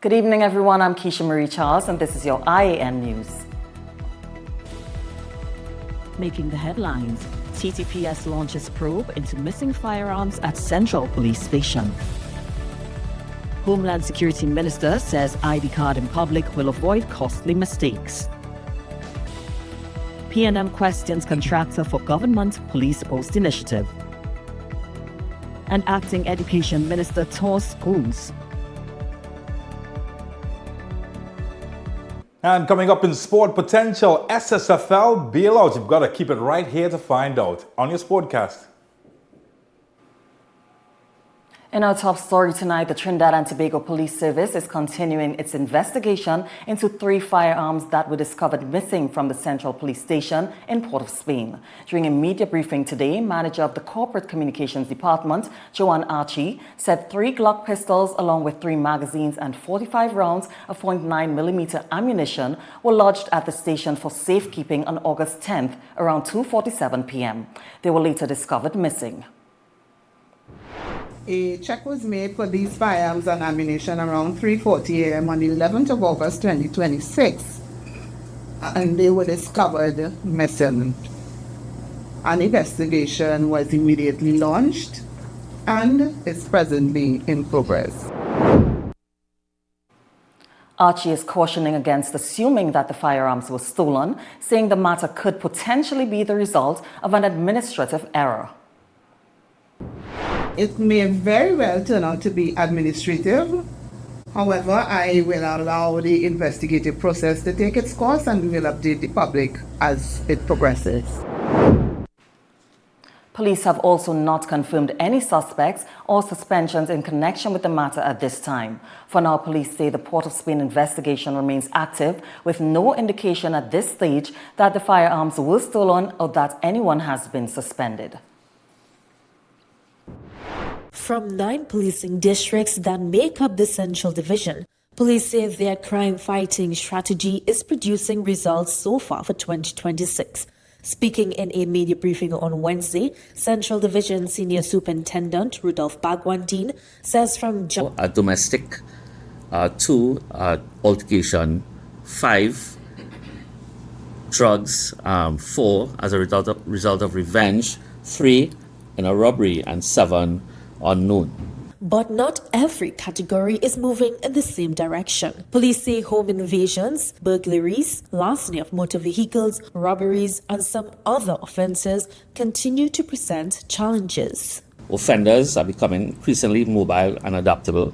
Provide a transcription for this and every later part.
Good evening, everyone. I'm Keisha Marie Charles, and this is your I.A.N. News. Making the headlines, TTPS launches probe into missing firearms at Central Police Station. Homeland Security Minister says ID card in public will avoid costly mistakes. P&M questions contractor for government police post initiative. And acting education minister tours schools. And coming up in sport, potential SSFL bailout. You've got to keep it right here to find out on your Sportcast. In our top story tonight, the Trinidad and Tobago Police Service is continuing its investigation into 3 firearms that were discovered missing from the Central Police Station in Port of Spain. During a media briefing today, manager of the Corporate Communications Department, Joanne Archie, said 3 Glock pistols along with 3 magazines and 45 rounds of .9mm ammunition were lodged at the station for safekeeping on August 10th around 2:47 p.m. They were later discovered missing. A check was made for these firearms and ammunition around 3:40 a.m. on the 11th of August 2026, and they were discovered missing. An investigation was immediately launched and is presently in progress. Archie is cautioning against assuming that the firearms were stolen, saying the matter could potentially be the result of an administrative error. It may very well turn out to be administrative. However, I will allow the investigative process to take its course, and we will update the public as it progresses. Police have also not confirmed any suspects or suspensions in connection with the matter at this time. For now, police say the Port of Spain investigation remains active, with no indication at this stage that the firearms were stolen or that anyone has been suspended. From 9 policing districts that make up the Central Division, police say their crime-fighting strategy is producing results so far for 2026. Speaking in a media briefing on Wednesday, Central Division Senior Superintendent Rudolph Bagwandine says from a domestic 2 altercation, 5 drugs, 4 as a result of revenge, 3 in a robbery, and 7 unknown. But not every category is moving in the same direction. Police say home invasions, burglaries, larceny of motor vehicles, robberies, and some other offences continue to present challenges. Offenders are becoming increasingly mobile and adaptable,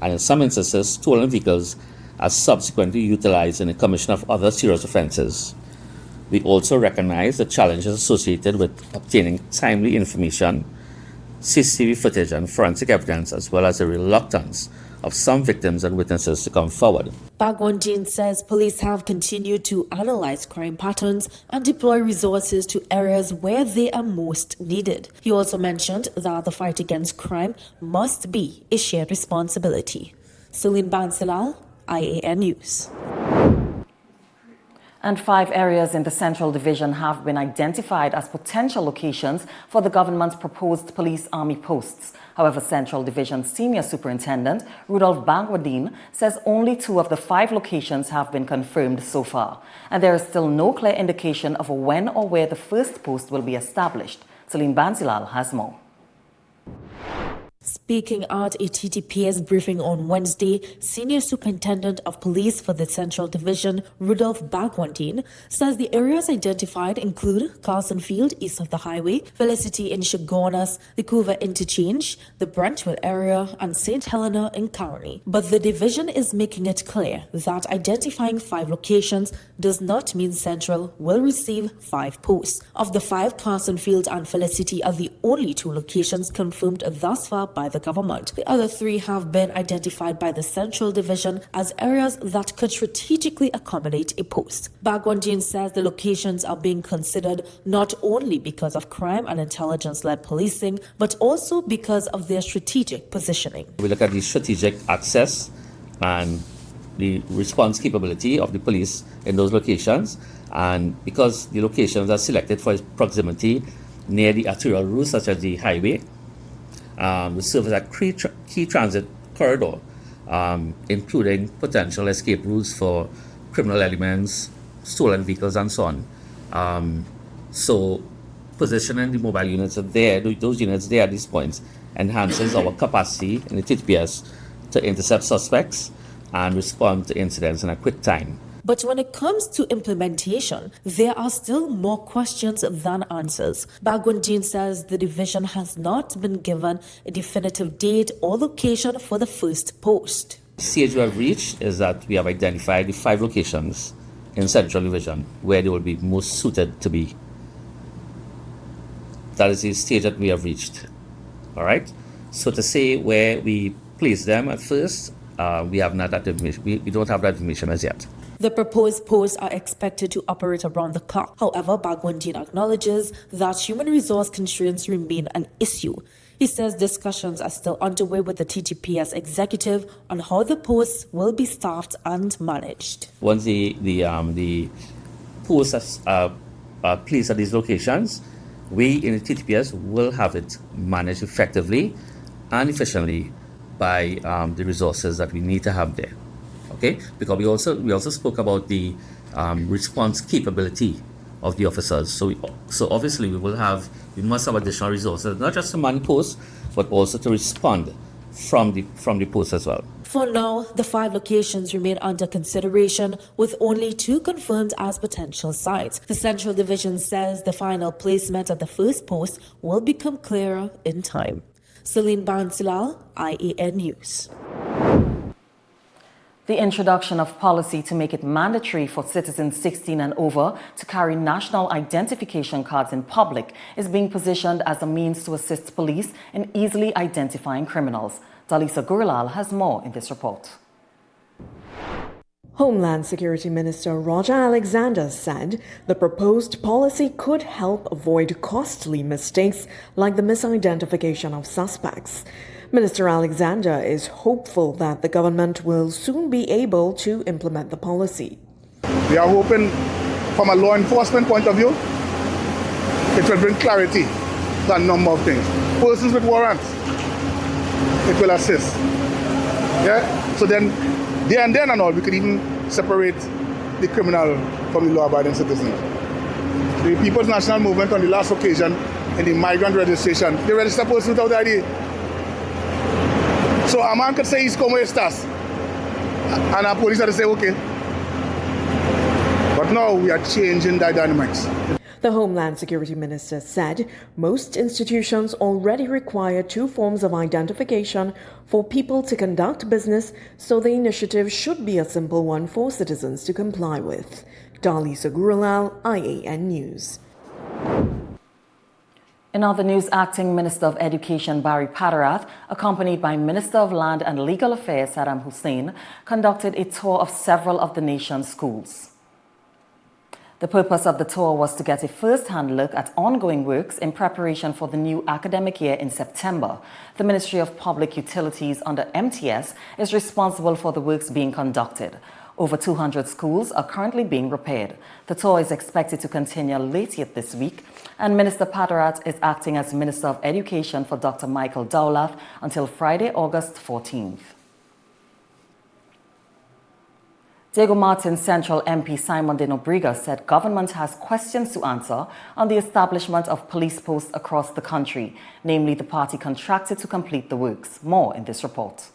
and in some instances, stolen vehicles are subsequently utilized in the commission of other serious offences. We also recognize the challenges associated with obtaining timely information, CCTV footage and forensic evidence, as well as the reluctance of some victims and witnesses to come forward. Bagwandine says police have continued to analyze crime patterns and deploy resources to areas where they are most needed. He also mentioned that the fight against crime must be a shared responsibility. Celine Bansilal, I.A.N. News. And 5 areas in the Central Division have been identified as potential locations for the government's proposed police army posts. However, Central Division Senior Superintendent Rudolph Bagwandine says only 2 of the 5 locations have been confirmed so far, and there is still no clear indication of when or where the first post will be established. Celine Bansilal has more. Speaking at a TTPS briefing on Wednesday, Senior Superintendent of Police for the Central Division, Rudolph Bagwandine, says the areas identified include Carson Field east of the highway, Felicity in Chagonas, the Couva Interchange, the Brentwood area, and St. Helena in Caroni. But the division is making it clear that identifying 5 locations does not mean Central will receive 5 posts. Of the 5, Carson Field and Felicity are the only 2 locations confirmed thus far by the government. The other 3 have been identified by the Central Division as areas that could strategically accommodate a post. Bagwandine says the locations are being considered not only because of crime and intelligence-led policing, but also because of their strategic positioning. We look at the strategic access and the response capability of the police in those locations, and because the locations are selected for its proximity near the arterial routes such as the highway, the serve as a key transit corridor including potential escape routes for criminal elements, stolen vehicles, and so on. So positioning the mobile units there, those units there at these points, enhances our capacity in the TTPS to intercept suspects and respond to incidents in a quick time. But when it comes to implementation, there are still more questions than answers. Bagwandeen says the division has not been given a definitive date or location for the first post. The stage we have reached is that we have identified the 5 locations in Central Division where they will be most suited to be. That is the stage that we have reached. All right? So to say where we place them at first, we have not that information. We don't have that information as yet. The proposed posts are expected to operate around the clock. However, Bagwandeen acknowledges that human resource constraints remain an issue. He says discussions are still underway with the TTPS executive on how the posts will be staffed and managed. Once the posts are placed at these locations, we in the TTPS will have it managed effectively and efficiently by the resources that we need to have there. Okay, because we also spoke about the response capability of the officers. So obviously we must have additional resources, not just to man posts, but also to respond from the posts as well. For now, the 5 locations remain under consideration, with only 2 confirmed as potential sites. The Central Division says the final placement of the first post will become clearer in time. Celine Bansilal, I.A.N. News. The introduction of policy to make it mandatory for citizens 16 and over to carry national identification cards in public is being positioned as a means to assist police in easily identifying criminals. Dalisa Gurlal has more in this report. Homeland Security Minister Roger Alexander said the proposed policy could help avoid costly mistakes like the misidentification of suspects. Minister Alexander is hopeful that the government will soon be able to implement the policy. We are hoping from a law enforcement point of view, it will bring clarity to a number of things. Persons with warrants, it will assist. Yeah? So then, there and then and all, we could even separate the criminal from the law-abiding citizen. The People's National Movement on the last occasion in the migrant registration, they register persons without ID. So a man could say he's como estas, and our police had to say okay. But now we are changing the dynamics. The Homeland Security Minister said most institutions already require 2 forms of identification for people to conduct business, so the initiative should be a simple one for citizens to comply with. Dalisa Gurlal, I.A.N. News. In other news, Acting Minister of Education Barry Paterath, accompanied by Minister of Land and Legal Affairs Saddam Hussein, conducted a tour of several of the nation's schools. The purpose of the tour was to get a first-hand look at ongoing works in preparation for the new academic year in September. The Ministry of Public Utilities under MTS is responsible for the works being conducted. Over 200 schools are currently being repaired. The tour is expected to continue late yet this week, and Minister Paterath is acting as Minister of Education for Dr. Michael Dowlath until Friday, August 14th. Diego Martin Central MP Simon de Nobrega said government has questions to answer on the establishment of police posts across the country, namely the party contracted to complete the works. More in this report.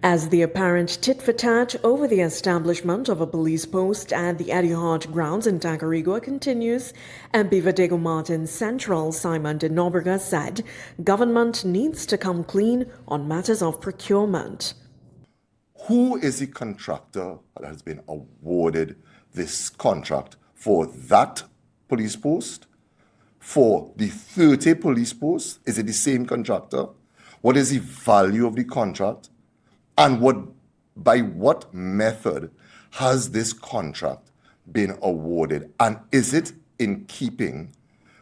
As the apparent tit-for-tat over the establishment of a police post at the Eddie Hart grounds in Tacarigua continues, MP for Diego Martin Central Simon de Nobrega said government needs to come clean on matters of procurement. Who is the contractor that has been awarded this contract for that police post? For the 30 police posts, is it the same contractor? What is the value of the contract? And by what method has this contract been awarded? And is it in keeping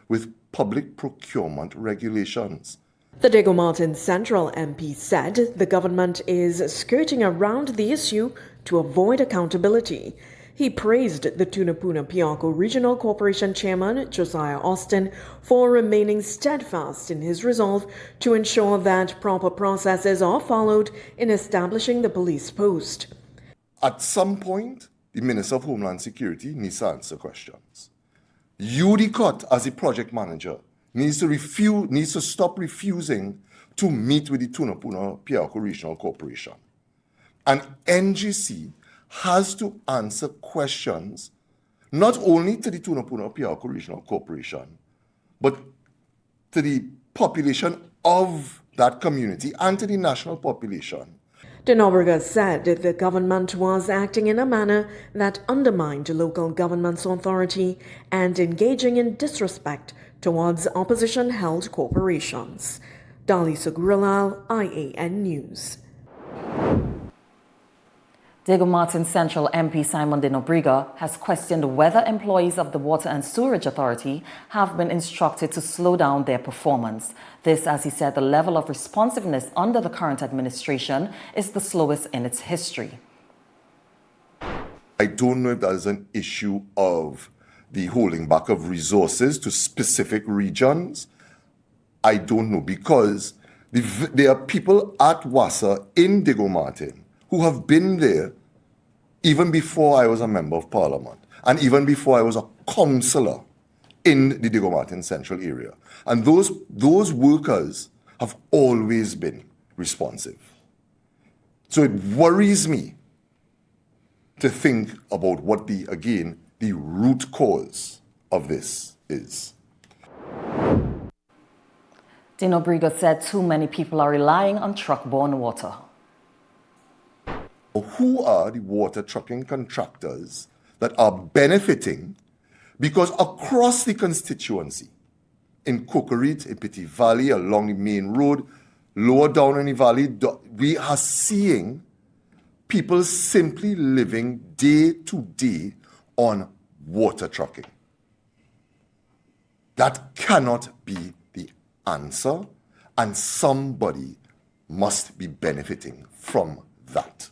with public procurement regulations? The Diego Martin Central MP said the government is skirting around the issue to avoid accountability. He praised the Tunapuna-Piarco Regional Corporation Chairman Josiah Austin for remaining steadfast in his resolve to ensure that proper processes are followed in establishing the police post. At some point, the Minister of Homeland Security needs to answer questions. You, the COT, as a project manager, needs to stop refusing to meet with the Tunapuna-Piarco Regional Corporation. And NGC has to answer questions not only to the Tunapuna-Piarco Regional Corporation, but to the population of that community and to the national population. De Nobrega said that the government was acting in a manner that undermined local government's authority and engaging in disrespect towards opposition-held corporations. Dali Suguralal, I.A.N. News. Diego Martin Central MP Simon de Nobrega has questioned whether employees of the Water and Sewerage Authority have been instructed to slow down their performance. This, as he said, the level of responsiveness under the current administration is the slowest in its history. I don't know if that is an issue of the holding back of resources to specific regions. I don't know, because there are people at WASA in Diego Martin who have been there even before I was a member of parliament and even before I was a councillor in the Diego Martin Central area. And those workers have always been responsive. So it worries me to think about what the root cause of this is. De Nobrega said too many people are relying on truck-borne water. Who are the water trucking contractors that are benefiting? Because across the constituency, in Cocorit, in Petit Valley, along the main road, lower down in the valley, we are seeing people simply living day to day on water trucking. That cannot be the answer, and somebody must be benefiting from that.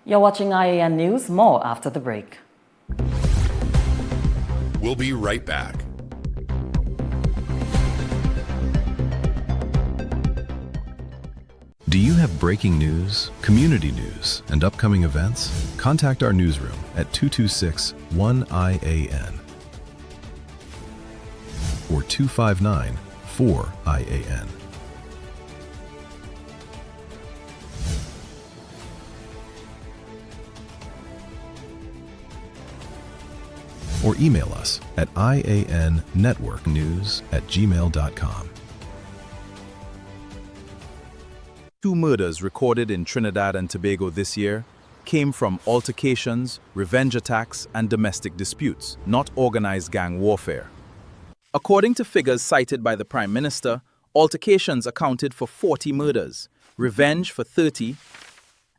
You're watching I.A.N. News. More after the break. We'll be right back. Do you have breaking news, community news, and upcoming events? Contact our newsroom at 226-1IAN or 259-4IAN. Or email us at iannetworknews@gmail.com. 2 murders recorded in Trinidad and Tobago this year came from altercations, revenge attacks, and domestic disputes, not organized gang warfare. According to figures cited by the Prime Minister, altercations accounted for 40 murders, revenge for 30,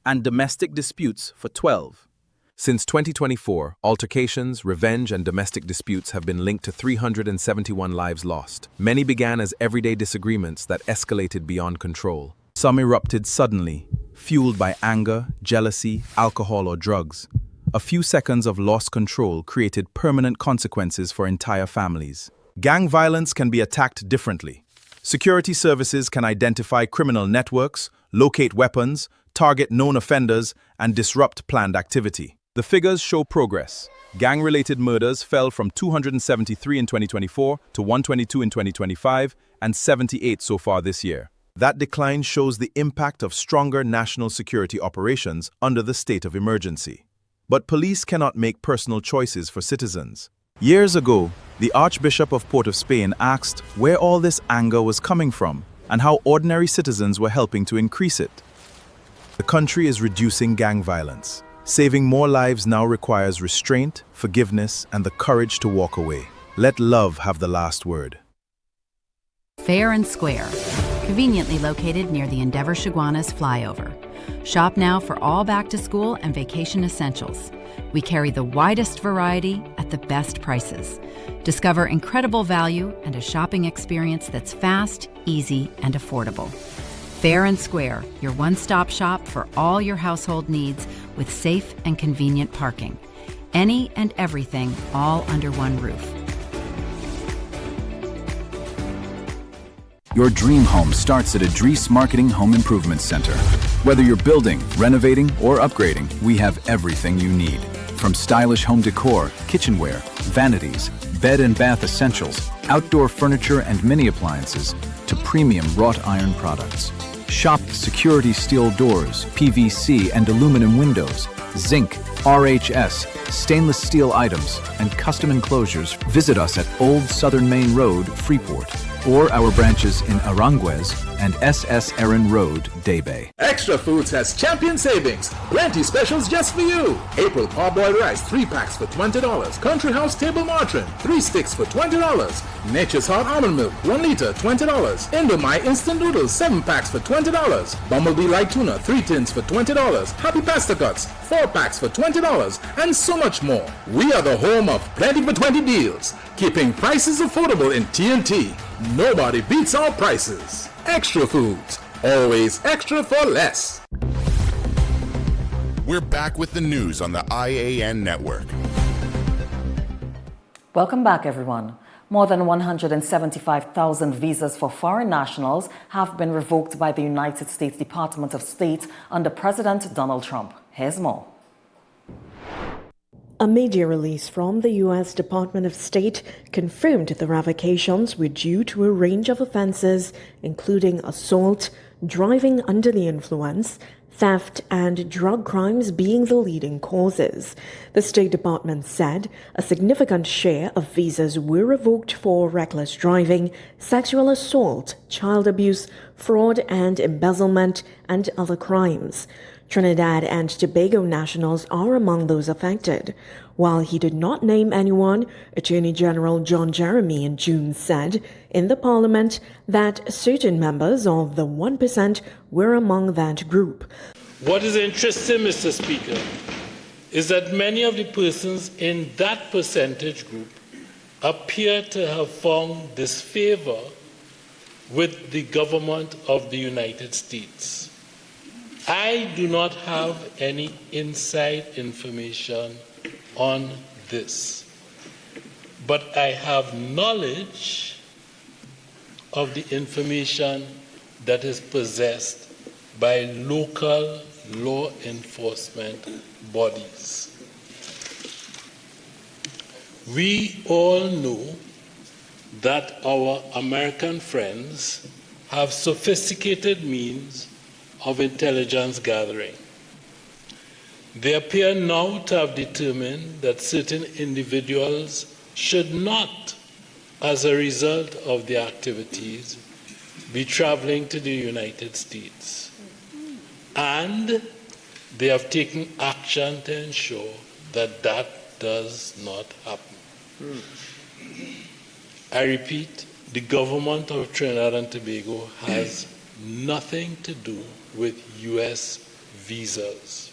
and domestic disputes for 12. Since 2024, altercations, revenge, and domestic disputes have been linked to 371 lives lost. Many began as everyday disagreements that escalated beyond control. Some erupted suddenly, fueled by anger, jealousy, alcohol, or drugs. A few seconds of lost control created permanent consequences for entire families. Gang violence can be attacked differently. Security services can identify criminal networks, locate weapons, target known offenders, and disrupt planned activity. The figures show progress. Gang-related murders fell from 273 in 2024 to 122 in 2025 and 78 so far this year. That decline shows the impact of stronger national security operations under the state of emergency. But police cannot make personal choices for citizens. Years ago, the Archbishop of Port of Spain asked where all this anger was coming from and how ordinary citizens were helping to increase it. The country is reducing gang violence. Saving more lives now requires restraint, forgiveness, and the courage to walk away. Let love have the last word. Fair and Square, conveniently located near the Endeavour Chaguanas flyover. Shop now for all back-to-school and vacation essentials. We carry the widest variety at the best prices. Discover incredible value and a shopping experience that's fast, easy, and affordable. Fair and Square, your one-stop shop for all your household needs with safe and convenient parking. Any and everything all under one roof. Your dream home starts at Advertise Marketing Home Improvement Center. Whether you're building, renovating, or upgrading, we have everything you need. From stylish home decor, kitchenware, vanities, bed and bath essentials, outdoor furniture and mini appliances, to premium wrought iron products. Shop security steel doors, PVC and aluminum windows, zinc, RHS, stainless steel items, and custom enclosures. Visit us at Old Southern Main Road, Freeport, or our branches in Aranguez and SS Erin Road, Daybay. Extra Foods has champion savings. Plenty specials just for you. April parboiled rice, 3 packs for $20. Country House table margarine, 3 sticks for $20. Nature's Hot almond milk, 1 liter, $20. Indomie instant noodles, 7 packs for $20. Bumblebee light tuna, 3 tins for $20. Happy pasta cuts, 4 packs for $20. And so much more. We are the home of plenty for 20 deals, keeping prices affordable in TNT. Nobody beats our prices. Extra Foods, always extra for less. We're back with the news on the I.A.N. network. Welcome back, everyone. More than 175,000 visas for foreign nationals have been revoked by the United States Department of State under President Donald Trump. Here's more. A media release from the U.S. Department of State confirmed the revocations were due to a range of offenses, including assault, driving under the influence, theft, and drug crimes being the leading causes. The State Department said a significant share of visas were revoked for reckless driving, sexual assault, child abuse, fraud and embezzlement, and other crimes. Trinidad and Tobago nationals are among those affected. While he did not name anyone, Attorney General John Jeremy in June said in the Parliament that certain members of the 1% were among that group. What is interesting, Mr. Speaker, is that many of the persons in that percentage group appear to have found disfavor with the government of the United States. I do not have any inside information on this, but I have knowledge of the information that is possessed by local law enforcement bodies. We all know that our American friends have sophisticated means of intelligence gathering. They appear now to have determined that certain individuals should not, as a result of their activities, be traveling to the United States. And they have taken action to ensure that that does not happen. I repeat, the government of Trinidad and Tobago has nothing to do with U.S. visas.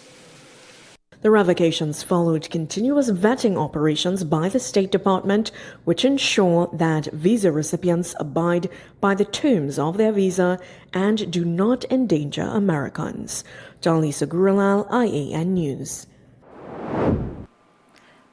The revocations followed continuous vetting operations by the State Department, which ensure that visa recipients abide by the terms of their visa and do not endanger Americans. Dalisa Gurulal, I.A.N. News.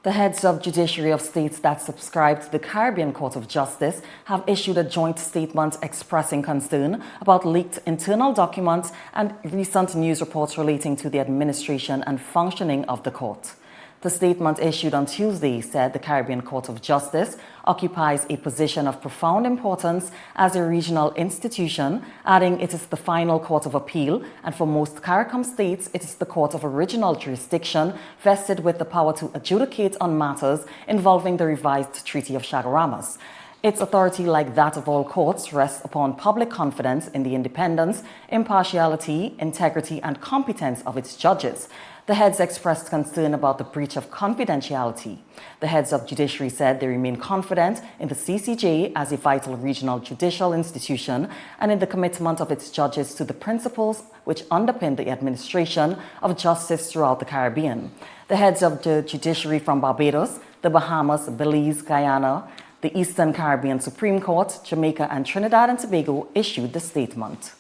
The heads of judiciary of states that subscribe to the Caribbean Court of Justice have issued a joint statement expressing concern about leaked internal documents and recent news reports relating to the administration and functioning of the court. The statement issued on Tuesday said the Caribbean Court of Justice occupies a position of profound importance as a regional institution, adding it is the final court of appeal, and for most CARICOM states, it is the court of original jurisdiction vested with the power to adjudicate on matters involving the revised Treaty of Chaguaramas. Its authority, like that of all courts, rests upon public confidence in the independence, impartiality, integrity, and competence of its judges. The heads expressed concern about the breach of confidentiality. The heads of judiciary said they remain confident in the CCJ as a vital regional judicial institution and in the commitment of its judges to the principles which underpin the administration of justice throughout the Caribbean. The heads of the judiciary from Barbados, the Bahamas, Belize, Guyana, the Eastern Caribbean Supreme Court, Jamaica, and Trinidad and Tobago issued the statement.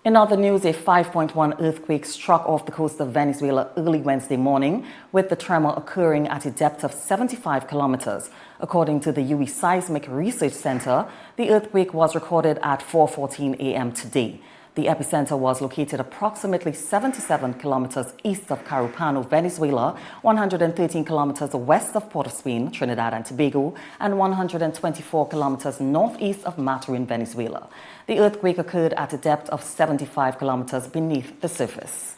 In other news, a 5.1 earthquake struck off the coast of Venezuela early Wednesday morning, with the tremor occurring at a depth of 75 kilometers. According to the UE Seismic Research Center, the earthquake was recorded at 4:14 a.m. today. The epicenter was located approximately 77 kilometers east of Carúpano, Venezuela, 113 kilometers west of Port of Spain, Trinidad and Tobago, and 124 kilometers northeast of Maturin, Venezuela. The earthquake occurred at a depth of 75 kilometers beneath the surface.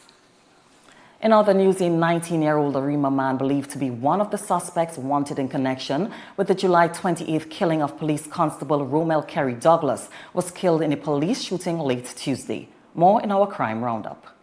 In other news, a 19-year-old Arima man believed to be one of the suspects wanted in connection with the July 28th killing of police constable Romel Kerry Douglas was killed in a police shooting late Tuesday. More in our crime roundup.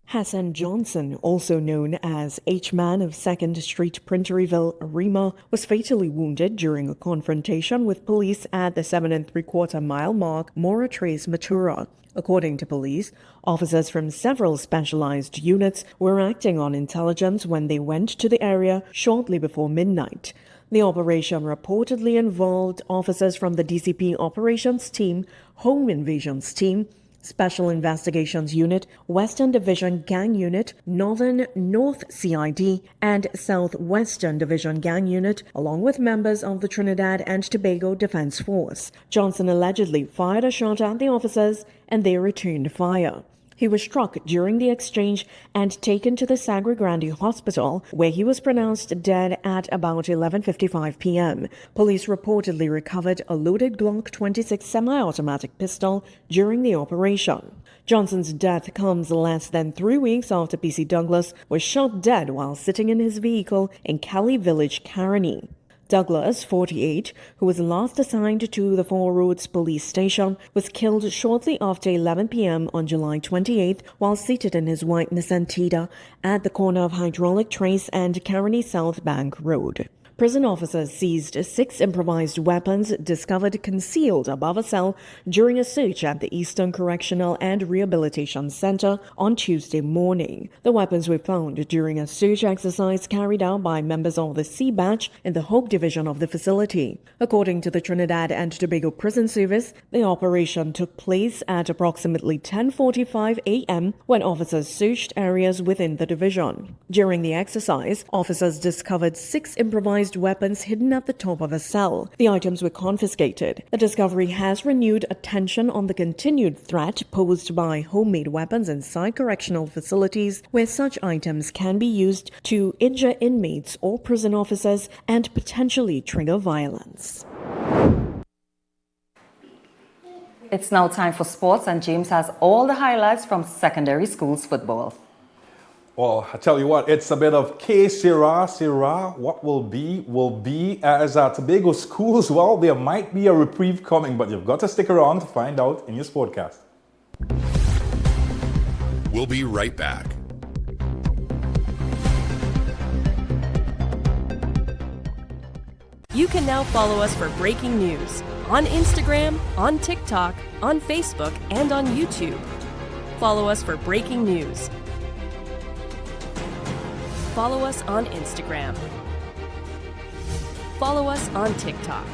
Hassan Johnson, also known as H-Man of 2nd Street, Printerville, Arima, was fatally wounded during a confrontation with police at the 7 3/4 mile mark, Mora Trace, Matura. According to police, officers from several specialized units were acting on intelligence when they went to the area shortly before midnight. The operation reportedly involved officers from the DCP Operations Team, Home Invasions Team, Special Investigations Unit, Western Division Gang Unit, North CID, and Southwestern Division Gang Unit, along with members of the Trinidad and Tobago Defense Force. Johnson allegedly fired a shot at the officers, and they returned fire. He was struck during the exchange and taken to the Sagre Grande Hospital, where he was pronounced dead at about 11:55 p.m. Police reportedly recovered a loaded Glock 26 semi-automatic pistol during the operation. Johnson's death comes less than 3 weeks after PC Douglas was shot dead while sitting in his vehicle in Cali Village, Caroni. Douglas, 48, who was last assigned to the Four Roads police station, was killed shortly after 11 p.m. on July 28th while seated in his white Nissan Tida at the corner of Hydraulic Trace and Caroni South Bank Road. Prison officers seized 6 improvised weapons discovered concealed above a cell during a search at the Eastern Correctional and Rehabilitation Center on Tuesday morning. The weapons were found during a search exercise carried out by members of the C Batch in the Hope Division of the facility. According to the Trinidad and Tobago Prison Service, the operation took place at approximately 10:45 a.m. when officers searched areas within the division. During the exercise, officers discovered 6 improvised weapons hidden at the top of a cell. The items were confiscated. The discovery has renewed attention on the continued threat posed by homemade weapons inside correctional facilities, where such items can be used to injure inmates or prison officers and potentially trigger violence. It's now time for sports, and James has all the highlights from secondary schools football. Well, I tell you what, it's a bit of que sera, what will be. As Tobago schools, well, there might be a reprieve coming, but you've got to stick around to find out in your sportcast. We'll be right back. You can now follow us for breaking news on Instagram, on TikTok, on Facebook, and on YouTube. Follow us for breaking news. Follow us on Instagram. Follow us on TikTok.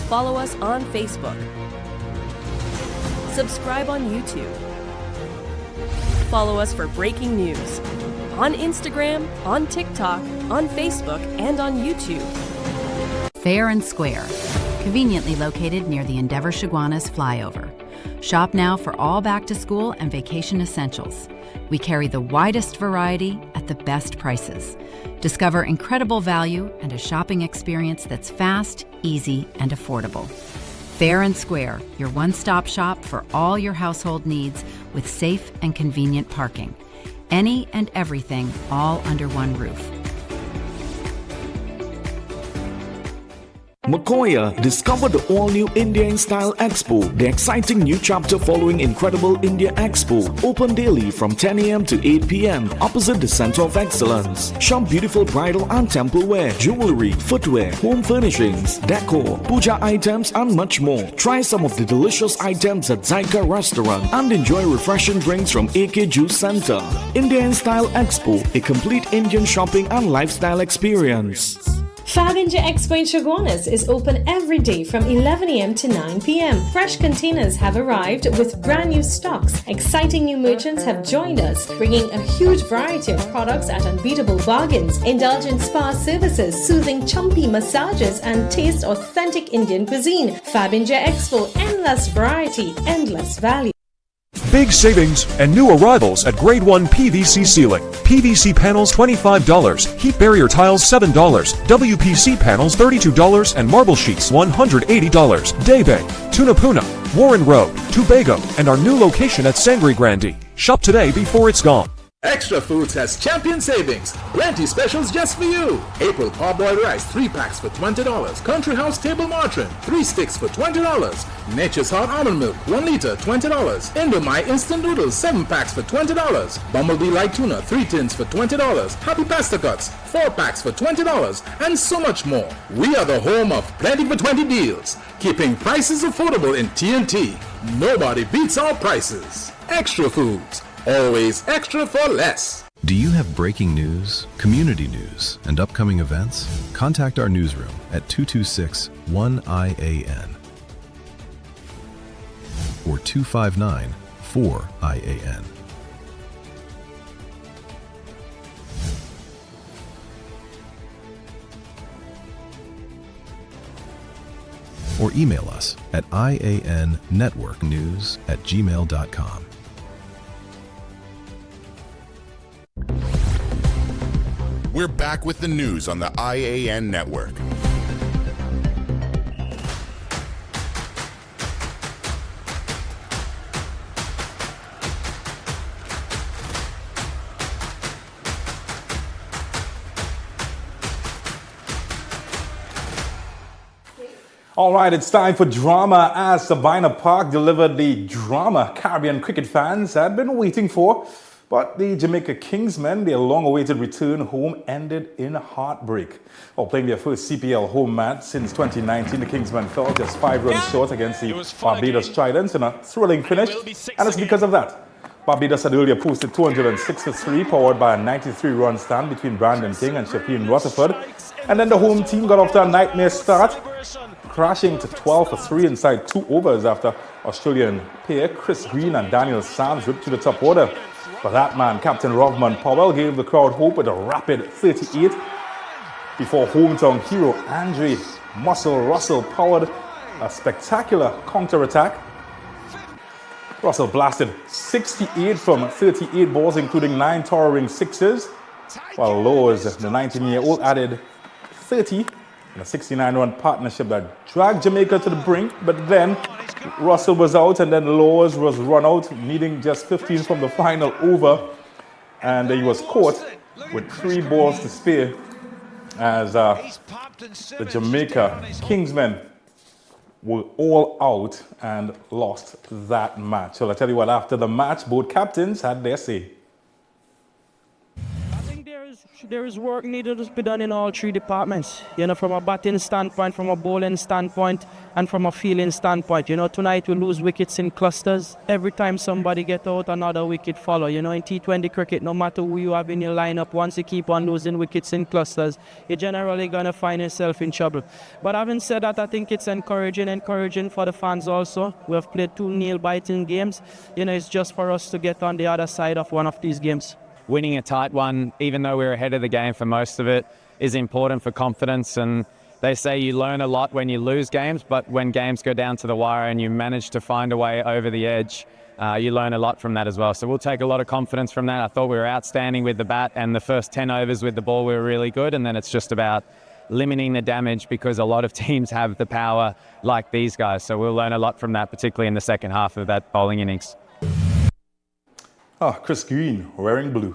Follow us on Facebook. Subscribe on YouTube. Follow us for breaking news on Instagram, on TikTok, on Facebook, and on YouTube. Fair and Square, conveniently located near the Endeavor Chaguanas flyover. Shop now for all back-to-school and vacation essentials. We carry the widest variety at the best prices. Discover incredible value and a shopping experience that's fast, easy, and affordable. Fair and Square, your one-stop shop for all your household needs with safe and convenient parking. Any and everything all under one roof. Makoya, discover the all-new India in Style Expo, the exciting new chapter following Incredible India Expo. Open daily from 10 a.m. to 8 p.m. opposite the Center of Excellence. Shop beautiful bridal and temple wear, jewelry, footwear, home furnishings, decor, puja items, and much more. Try some of the delicious items at Zaika Restaurant and enjoy refreshing drinks from AK Juice Center. India in Style Expo, a complete Indian shopping and lifestyle experience. Fabinja Expo in Chaguanas is open every day from 11 a.m. to 9 p.m. Fresh containers have arrived with brand new stocks. Exciting new merchants have joined us, bringing a huge variety of products at unbeatable bargains. Indulge in spa services, soothing chumpy massages, and taste authentic Indian cuisine. Fabinja Expo, endless variety, endless value. Big savings and new arrivals at Grade 1 PVC Ceiling. PVC panels $25, heat barrier tiles $7, WPC panels $32, and marble sheets $180. Daybay, Tunapuna, Warren Road, Tobago, and our new location at Sangre Grande. Shop today before it's gone. Extra Foods has champion savings. Plenty specials just for you. April parboiled rice, 3 packs for $20. Country House table margarine, 3 sticks for $20. Nature's Hot almond milk, 1 liter, $20. Indomie instant noodles, 7 packs for $20. Bumblebee light tuna, 3 tins for $20. Happy pasta cuts, 4 packs for $20. And so much more. We are the home of Plenty for 20 deals, keeping prices affordable in TNT. Nobody beats our prices. Extra Foods. Always extra for less. Do you have breaking news, community news, and upcoming events? Contact our newsroom at 226-1-I.A.N. or 259-4-I.A.N. or email us at iannetworknews@gmail.com. We're back with the news on the I.A.N. network. All right, it's time for drama as Sabina Park delivered the drama Caribbean cricket fans had been waiting for. But the Jamaica Kingsmen, their long-awaited return home ended in heartbreak. While playing their first CPL home match since 2019, the Kingsmen fell just 5 runs short against the Barbados Tridents in a thrilling finish. And it's because of that. Barbados had earlier posted 206 for 3, powered by a 93-run stand between Brandon King and Shapeen Rutherford. And then the home team got off to a nightmare start, crashing to 12 for 3 inside 2 overs after Australian pair Chris Green and Daniel Sams ripped to the top order. But that man, Captain Rovman Powell, gave the crowd hope with a rapid 38 before hometown hero Andre Muscle Russell powered a spectacular counter-attack. Russell blasted 68 from 38 balls, including 9 towering sixes, while Lowes, the 19-year-old, added 30 in a 69-run partnership that dragged Jamaica to the brink. But then Russell was out, and then Lowes was run out, needing just 15 from the final over, and he was caught with 3 balls to spare as the Jamaica Kingsmen were all out and lost that match. So I tell you what, after the match, both captains had their say. There is work needed to be done in all 3 departments. You know, from a batting standpoint, from a bowling standpoint, and from a fielding standpoint. You know, tonight we lose wickets in clusters. Every time somebody get out, another wicket follow. You know, in T20 cricket, no matter who you have in your lineup, once you keep on losing wickets in clusters, you're generally going to find yourself in trouble. But having said that, I think it's encouraging for the fans also. We have played 2 nail-biting games. You know, it's just for us to get on the other side of one of these games. Winning a tight one, even though we're ahead of the game for most of it, is important for confidence. And they say you learn a lot when you lose games, but when games go down to the wire and you manage to find a way over the edge, you learn a lot from that as well. So we'll take a lot of confidence from that. I thought we were outstanding with the bat, and the first 10 overs with the ball we were really good. And then it's just about limiting the damage, because a lot of teams have the power like these guys. So we'll learn a lot from that, particularly in the second half of that bowling innings. Chris Green wearing blue.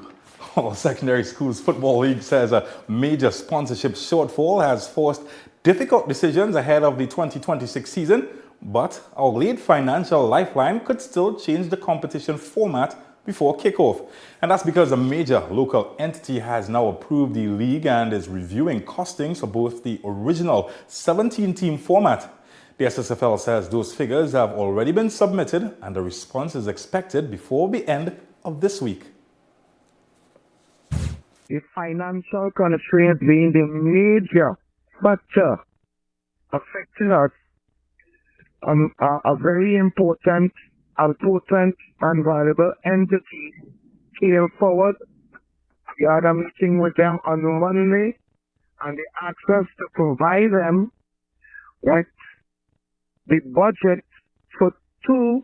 Secondary Schools Football League says a major sponsorship shortfall has forced difficult decisions ahead of the 2026 season, but our late financial lifeline could still change the competition format before kickoff. And that's because a major local entity has now approved the league and is reviewing costings for both the original 17-team format. The SSFL says those figures have already been submitted and the response is expected before the end of this week. The financial constraint being the major but affecting us a very important and valuable entity came forward. We had a meeting with them on Monday, and they asked us to provide them with the budget for two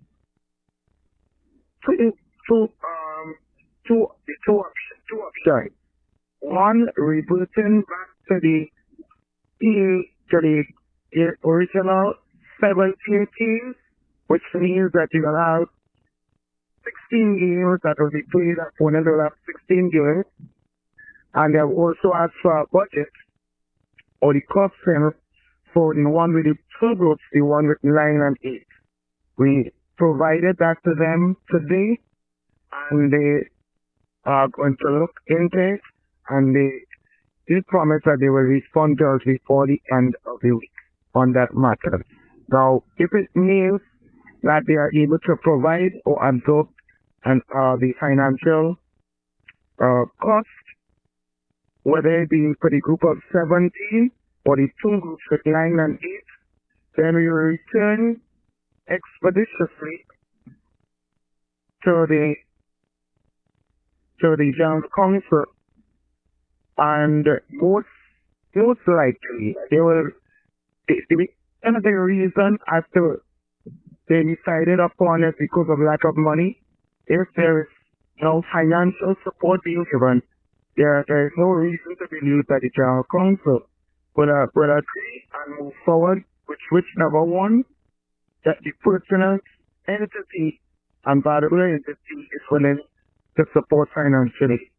options. One, reverting back to the original 17 teams, which means that you will have 16 games that will be played. Opponents will have 16 games. And they have also asked for a budget or the costing for the one with the two groups, the one with 9 and 8. We provided that to them today, and they are going to look into it, and they did promise that they will respond to us before the end of the week on that matter. Now, if it means that they are able to provide or absorb the financial cost, whether it be for the group of 17 or the two groups with 9 and 8, then we will return expeditiously to the General Council, and most likely they will. Another reason as to they decided upon it because of lack of money. If there is no financial support being given, there is no reason to believe that the General Council will agree and move forward with whichever one that the personal entity and valuable entity is willing to support financially.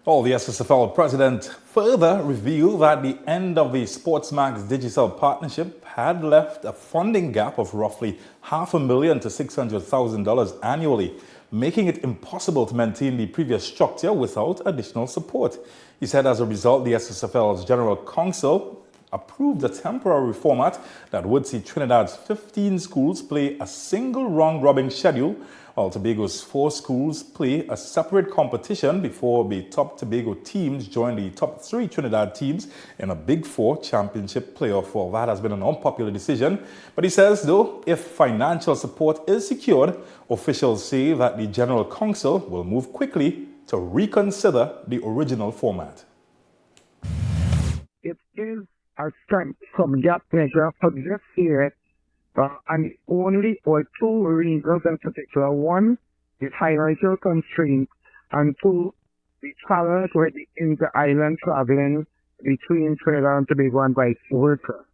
Well, the SSFL president further revealed that the end of the Sportsmax digital partnership had left a funding gap of roughly $500,000 to $600,000 annually, making it impossible to maintain the previous structure without additional support. He said as a result, the SSFL's General Council approved a temporary format that would see Trinidad's 15 schools play a single round-robin schedule, while Tobago's 4 schools play a separate competition before the top Tobago teams join the top 3 Trinidad teams in a Big 4 championship playoff. Well, that has been an unpopular decision, but he says, though, if financial support is secured, officials say that the General Council will move quickly to reconsider the original format. It is a strength from gap measure for this year. And only for 2 reasons in particular. One, the financial constraints, and 2, the challenge with the inter-island traveling between Trinidad and Tobago and vice versa.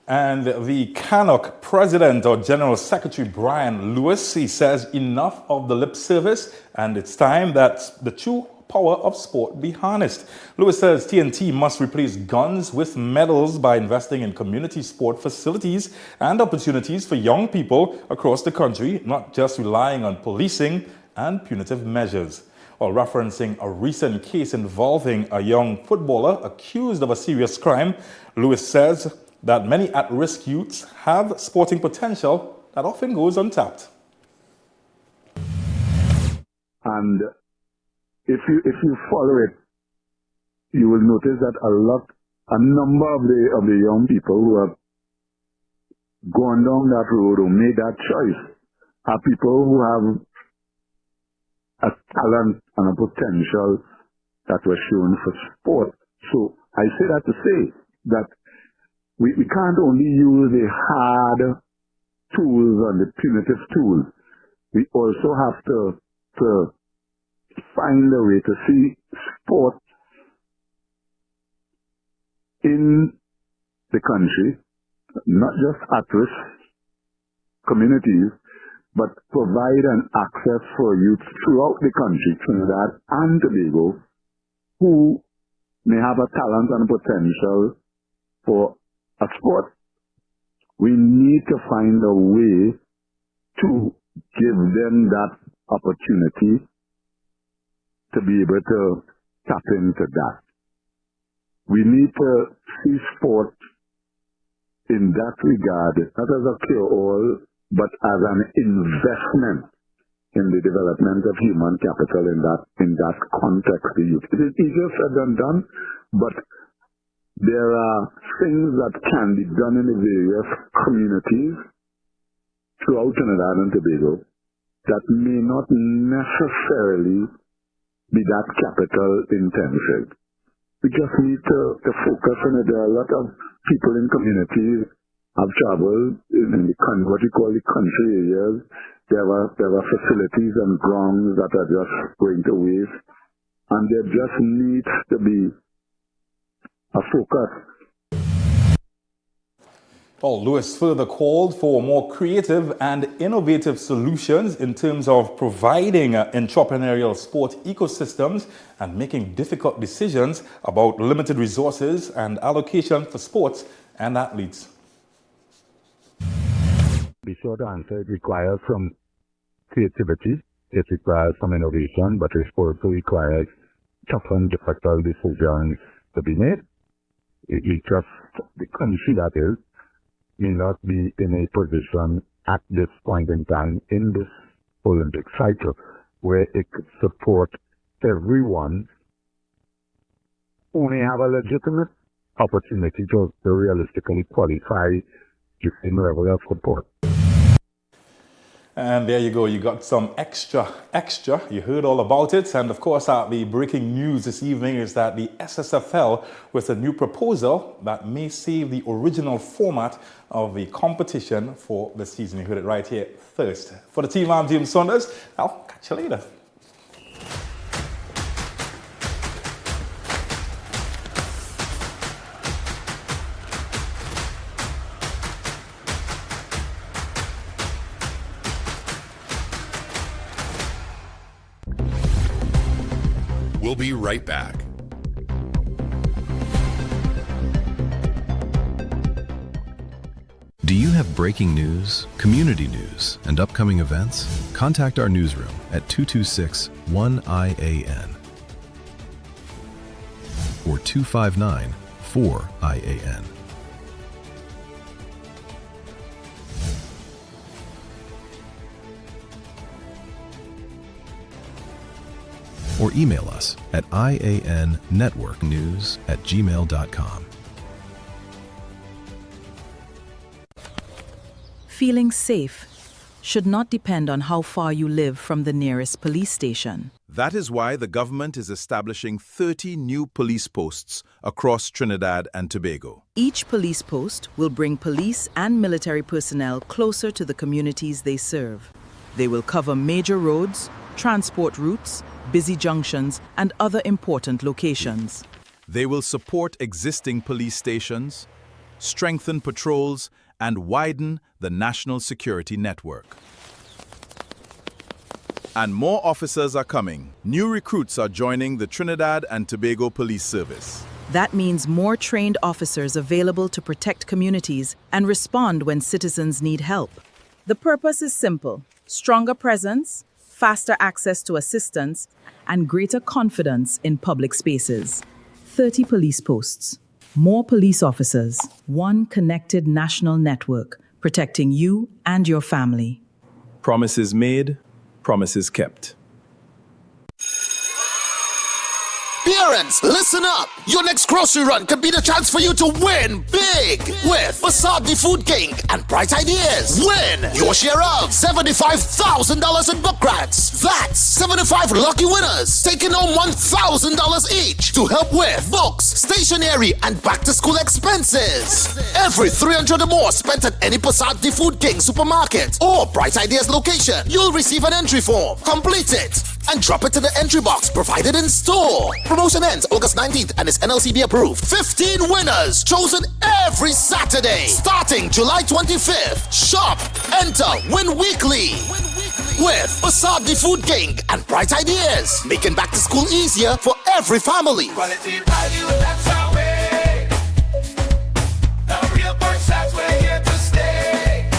And the CANOC president or General Secretary Brian Lewis, he says enough of the lip service and it's time that the true power of sport be harnessed. Lewis says TNT must replace guns with medals by investing in community sport facilities and opportunities for young people across the country, not just relying on policing and punitive measures. While referencing a recent case involving a young footballer accused of a serious crime, Lewis says that many at-risk youths have sporting potential that often goes untapped. And if you follow it, you will notice that a number of the young people who have gone down that road or made that choice are people who have a talent and a potential that were shown for sport. So I say that to say that we can't only use the hard tools and the punitive tools. We also have to find a way to see sport in the country, not just at-risk communities, but provide an access for youth throughout the country, Trinidad and Tobago, who may have a talent and potential for a sport. We need to find a way to give them that opportunity to be able to tap into that. We need to see sport in that regard, not as a cure-all, but as an investment in the development of human capital in that context. It is easier said than done, but there are things that can be done in the various communities throughout Trinidad and Tobago that may not necessarily be that capital intensive. We just need to focus on it. There are a lot of people in communities have traveled in what we call the country areas. There are facilities and grounds that are just going to waste, and there just needs to be a focus. Well, Lewis further called for more creative and innovative solutions in terms of providing entrepreneurial sport ecosystems and making difficult decisions about limited resources and allocation for sports and athletes. Be sure to answer, it requires some creativity, it requires some innovation, but it also requires tough and difficult decisions to be made. The country that is may not be in a position at this point in time in this Olympic cycle where it could support everyone, only have a legitimate opportunity to realistically qualify the same level of support. And there you go, you got some extra. You heard all about it. And of course, the breaking news this evening is that the SSFL with a new proposal that may save the original format of the competition for the season. You heard it right here first. For the team, I'm James Saunders. I'll catch you later. We'll be right back. Do you have breaking news, community news, and upcoming events? Contact our newsroom at 226-1-I.A.N. or 259-4-I.A.N. or email us at iannetworknews@gmail.com. Feeling safe should not depend on how far you live from the nearest police station. That is why the government is establishing 30 new police posts across Trinidad and Tobago. Each police post will bring police and military personnel closer to the communities they serve. They will cover major roads, transport routes, busy junctions, and other important locations. They will support existing police stations, strengthen patrols, and widen the national security network. And more officers are coming. New recruits are joining the Trinidad and Tobago Police Service. That means more trained officers available to protect communities and respond when citizens need help. The purpose is simple: stronger presence, faster access to assistance, and greater confidence in public spaces. 30 police posts, more police officers, one connected national network, protecting you and your family. Promises made, promises kept. Parents, listen up! Your next grocery run could be the chance for you to win big with Facade the Food King and Bright Ideas. Win your share of $75,000 in book grants. That's 75 lucky winners taking home $1,000 each to help with books, stationery, and back-to-school expenses. Every 300 or more spent at any Facade the Food King supermarket or Bright Ideas location, you'll receive an entry form. Complete it and drop it to the entry box provided in store. Promotion ends August 19th and is NLCB approved. 15 winners chosen every Saturday starting July 25th. Shop, enter, win weekly with Facade the Food King and Bright Ideas, making back to school easier for every family. Quality value, that's our way. The real Versace, we're here to stay.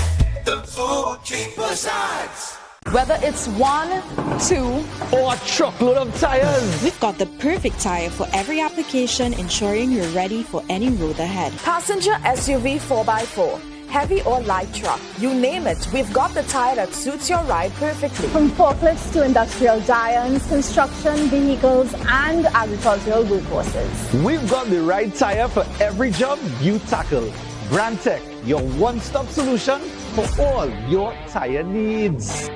The Food King Versace. Whether it's 1, 2, or a truckload of tires, we've got the perfect tire for every application, ensuring you're ready for any road ahead. Passenger SUV 4x4, heavy or light truck. You name it, we've got the tire that suits your ride perfectly. From forklifts to industrial giants, construction vehicles, and agricultural workhorses. We've got the right tire for every job you tackle. Brandtech, your one-stop solution for all your tire needs.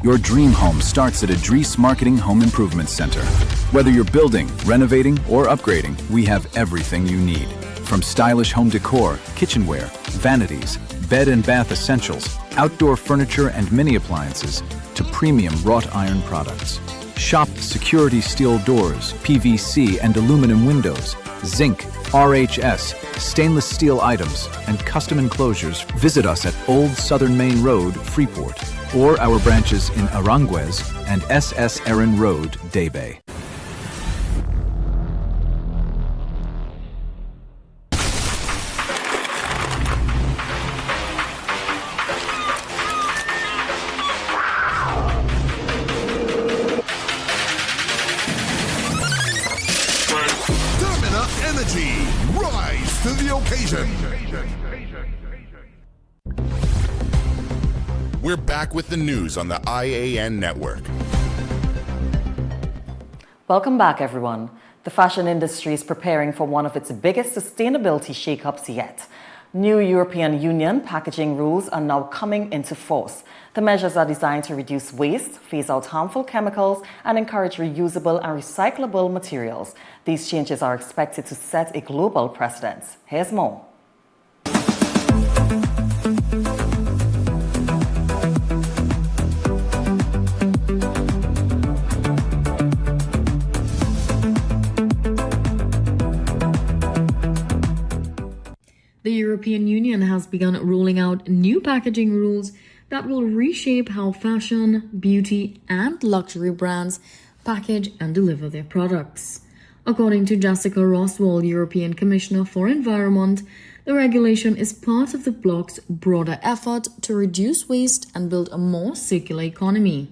Your dream home starts at ADVERTISE Marketing Home Improvement Center. Whether you're building, renovating, or upgrading, we have everything you need. From stylish home decor, kitchenware, vanities, bed and bath essentials, outdoor furniture and mini appliances, to premium wrought iron products. Shop security steel doors, PVC and aluminum windows, zinc, RHS, stainless steel items, and custom enclosures. Visit us at Old Southern Main Road, Freeport, or our branches in Aranguez and SS Erin Road, Daybay. Rise to the occasion. We're back with the news on the I.A.N. network. Welcome back, everyone. The fashion industry is preparing for one of its biggest sustainability shakeups yet. New European Union packaging rules are now coming into force. The measures are designed to reduce waste, phase out harmful chemicals, and encourage reusable and recyclable materials. These changes are expected to set a global precedent. Here's more. The European Union has begun rolling out new packaging rules that will reshape how fashion, beauty, and luxury brands package and deliver their products. According to Jessica Roswell, European Commissioner for Environment, the regulation is part of the bloc's broader effort to reduce waste and build a more circular economy.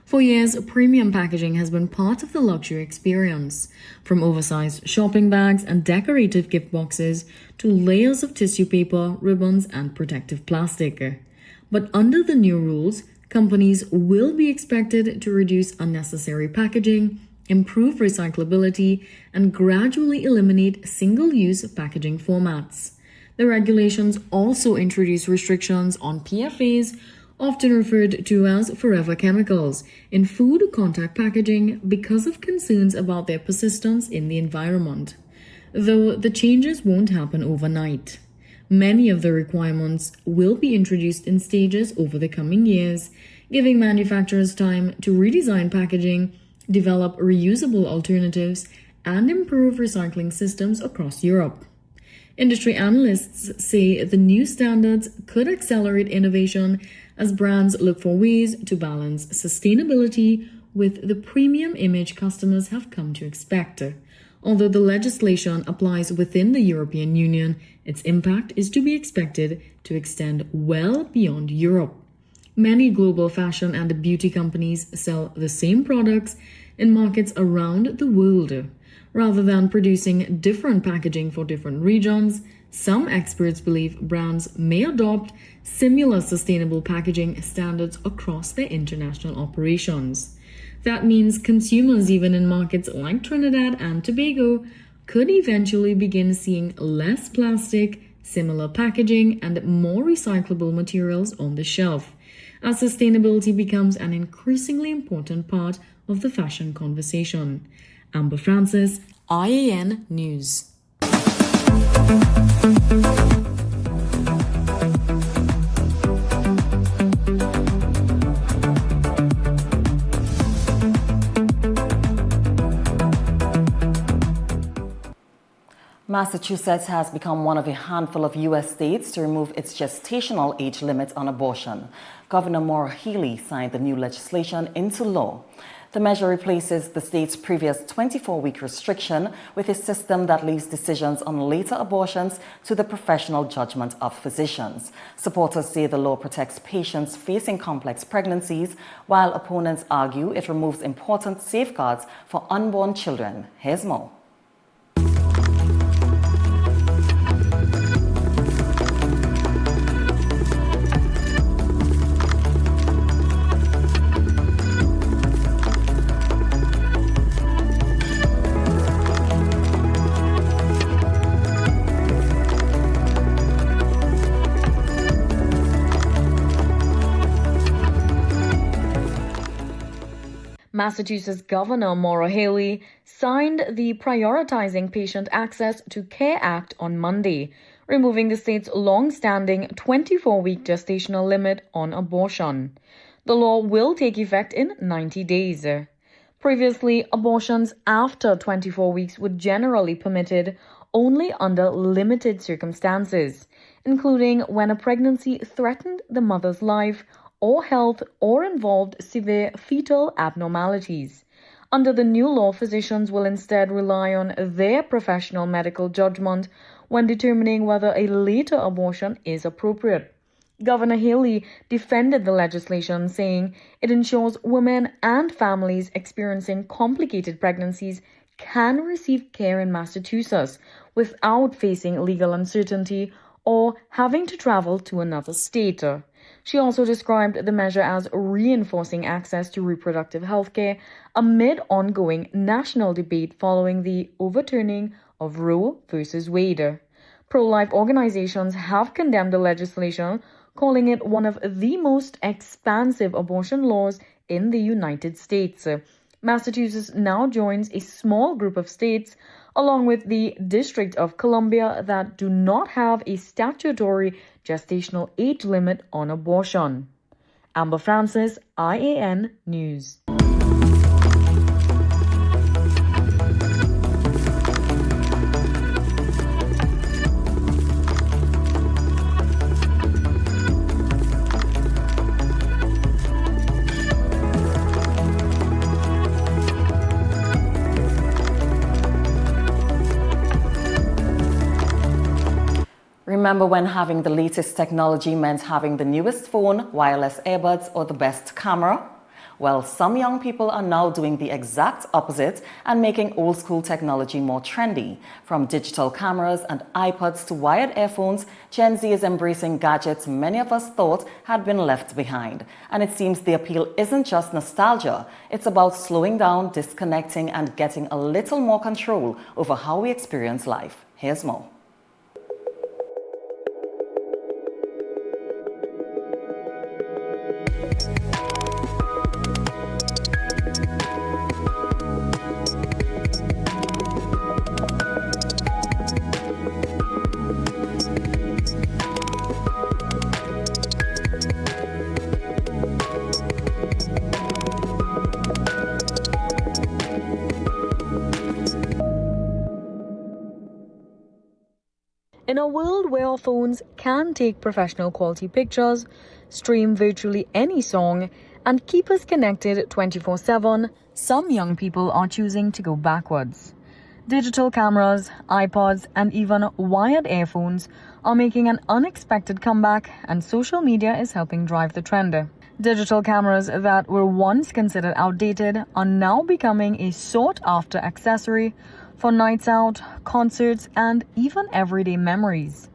For years, premium packaging has been part of the luxury experience, from oversized shopping bags and decorative gift boxes to layers of tissue paper, ribbons, and protective plastic. But under the new rules, companies will be expected to reduce unnecessary packaging, improve recyclability, and gradually eliminate single-use packaging formats. The regulations also introduce restrictions on PFAs, often referred to as forever chemicals, in food contact packaging because of concerns about their persistence in the environment. Though the changes won't happen overnight. Many of the requirements will be introduced in stages over the coming years, giving manufacturers time to redesign packaging, develop reusable alternatives, and improve recycling systems across Europe. Industry analysts say the new standards could accelerate innovation as brands look for ways to balance sustainability with the premium image customers have come to expect. Although the legislation applies within the European Union, its impact is to be expected to extend well beyond Europe. Many global fashion and beauty companies sell the same products in markets around the world. Rather than producing different packaging for different regions, some experts believe brands may adopt similar sustainable packaging standards across their international operations. That means consumers, even in markets like Trinidad and Tobago, could eventually begin seeing less plastic, similar packaging, and more recyclable materials on the shelf, as sustainability becomes an increasingly important part of the fashion conversation. Amber Francis, I.A.N. News. Massachusetts has become one of a handful of U.S. states to remove its gestational age limit on abortion. Governor Maura Healey signed the new legislation into law. The measure replaces the state's previous 24-week restriction with a system that leaves decisions on later abortions to the professional judgment of physicians. Supporters say the law protects patients facing complex pregnancies, while opponents argue it removes important safeguards for unborn children. Here's more. Massachusetts Governor Maura Healey signed the Prioritizing Patient Access to Care Act on Monday, removing the state's long-standing 24-week gestational limit on abortion. The law will take effect in 90 days. Previously, abortions after 24 weeks were generally permitted only under limited circumstances, including when a pregnancy threatened the mother's life or health or involved severe fetal abnormalities. Under the new law, physicians will instead rely on their professional medical judgment when determining whether a later abortion is appropriate. Governor Healey defended the legislation, saying it ensures women and families experiencing complicated pregnancies can receive care in Massachusetts without facing legal uncertainty or having to travel to another state. She also described the measure as reinforcing access to reproductive health care amid ongoing national debate following the overturning of Roe v. Wade. Pro-life organizations have condemned the legislation, calling it one of the most expansive abortion laws in the United States. Massachusetts now joins a small group of states, along with the District of Columbia, that do not have a statutory gestational age limit on abortion. Amber Francis, I.A.N. News. Remember when having the latest technology meant having the newest phone, wireless earbuds, or the best camera? Well, some young people are now doing the exact opposite and making old-school technology more trendy. From digital cameras and iPods to wired earphones, Gen Z is embracing gadgets many of us thought had been left behind. And it seems the appeal isn't just nostalgia. It's about slowing down, disconnecting, and getting a little more control over how we experience life. Here's more. In a world where our phones can take professional quality pictures, stream virtually any song, and keep us connected 24/7, some young people are choosing to go backwards. Digital cameras, iPods, and even wired earphones are making an unexpected comeback, and social media is helping drive the trend. Digital cameras that were once considered outdated are now becoming a sought-after accessory for nights out, concerts, and even everyday memories.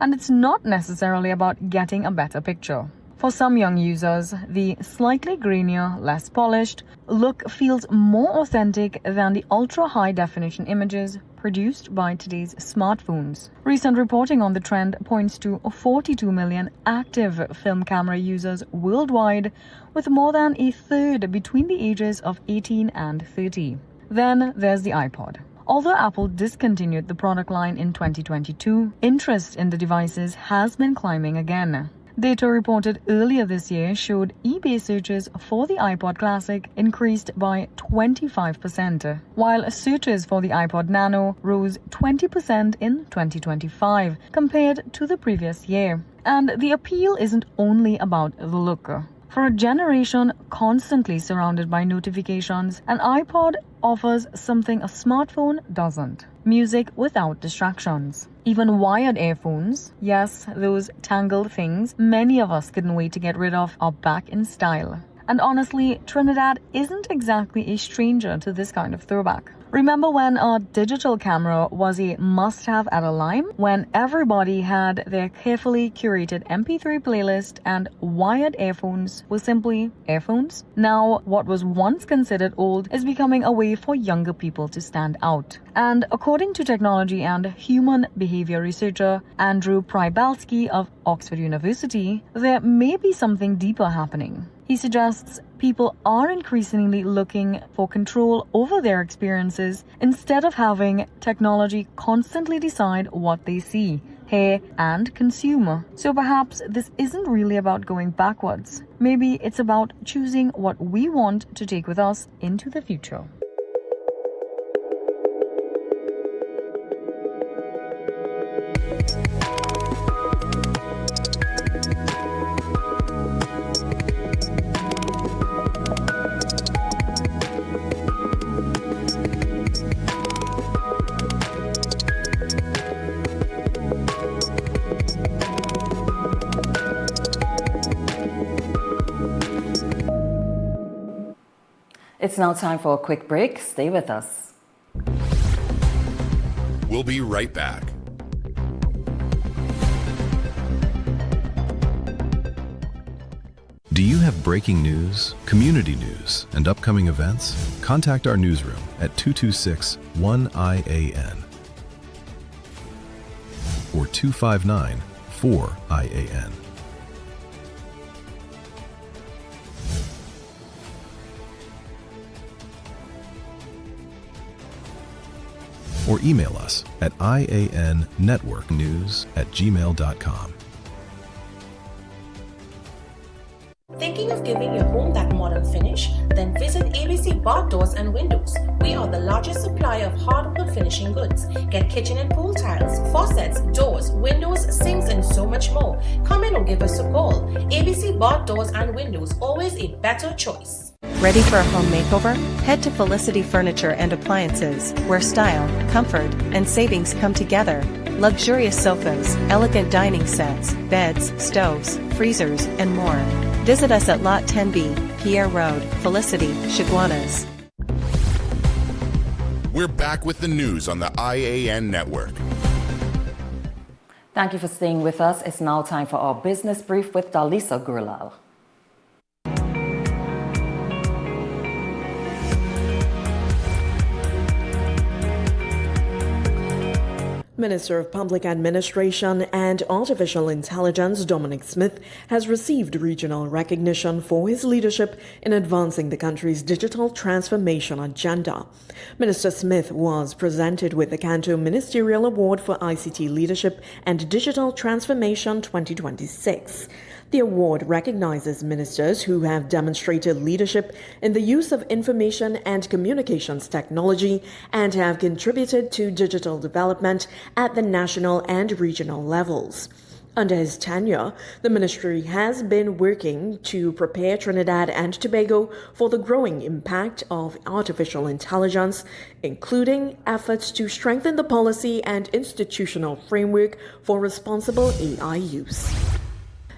And it's not necessarily about getting a better picture. For some young users, the slightly grainier, less polished look feels more authentic than the ultra-high-definition images produced by today's smartphones. Recent reporting on the trend points to 42 million active film camera users worldwide, with more than a third between the ages of 18 and 30. Then there's the iPod. Although Apple discontinued the product line in 2022, interest in the devices has been climbing again. Data reported earlier this year showed eBay searches for the iPod Classic increased by 25%, while searches for the iPod Nano rose 20% in 2025 compared to the previous year. And the appeal isn't only about the look. For a generation constantly surrounded by notifications, an iPod offers something a smartphone doesn't: music without distractions. Even wired earphones, yes, those tangled things many of us couldn't wait to get rid of, are back in style. And honestly, Trinidad isn't exactly a stranger to this kind of throwback. Remember when a digital camera was a must-have at a Lime? When everybody had their carefully curated MP3 playlist and wired earphones were simply earphones? Now, what was once considered old is becoming a way for younger people to stand out. And according to technology and human behavior researcher Andrew Prybalski of Oxford University, there may be something deeper happening. He suggests people are increasingly looking for control over their experiences instead of having technology constantly decide what they see, hear, and consume. So perhaps this isn't really about going backwards. Maybe it's about choosing what we want to take with us into the future. It's now time for a quick break. Stay with us. We'll be right back. Do you have breaking news, community news, and upcoming events? Contact our newsroom at 226-1-I.A.N. or 259-4-I.A.N. or email us at iannetworknews@gmail.com. Thinking of giving your home that modern finish? Then visit ABC Bar Doors and Windows. We are the largest supplier of hardwood finishing goods. Get kitchen and pool tiles, faucets, doors, windows, sinks, and so much more. Come in or give us a call. ABC Bar Doors and Windows, always a better choice. Ready for a home makeover? Head to Felicity Furniture and Appliances, where style, comfort, and savings come together. Luxurious sofas, elegant dining sets, beds, stoves, freezers, and more. Visit us at Lot 10B, Pierre Road, Felicity, Chaguanas. We're back with the news on the I.A.N. network. Thank you for staying with us. It's now time for our business brief with Dalisa Gurlal. Minister of Public Administration and Artificial Intelligence Dominic Smith has received regional recognition for his leadership in advancing the country's digital transformation agenda. Minister Smith was presented with the Kanto Ministerial Award for ICT Leadership and Digital Transformation 2026. The award recognizes ministers who have demonstrated leadership in the use of information and communications technology and have contributed to digital development at the national and regional levels. Under his tenure, the ministry has been working to prepare Trinidad and Tobago for the growing impact of artificial intelligence, including efforts to strengthen the policy and institutional framework for responsible AI use.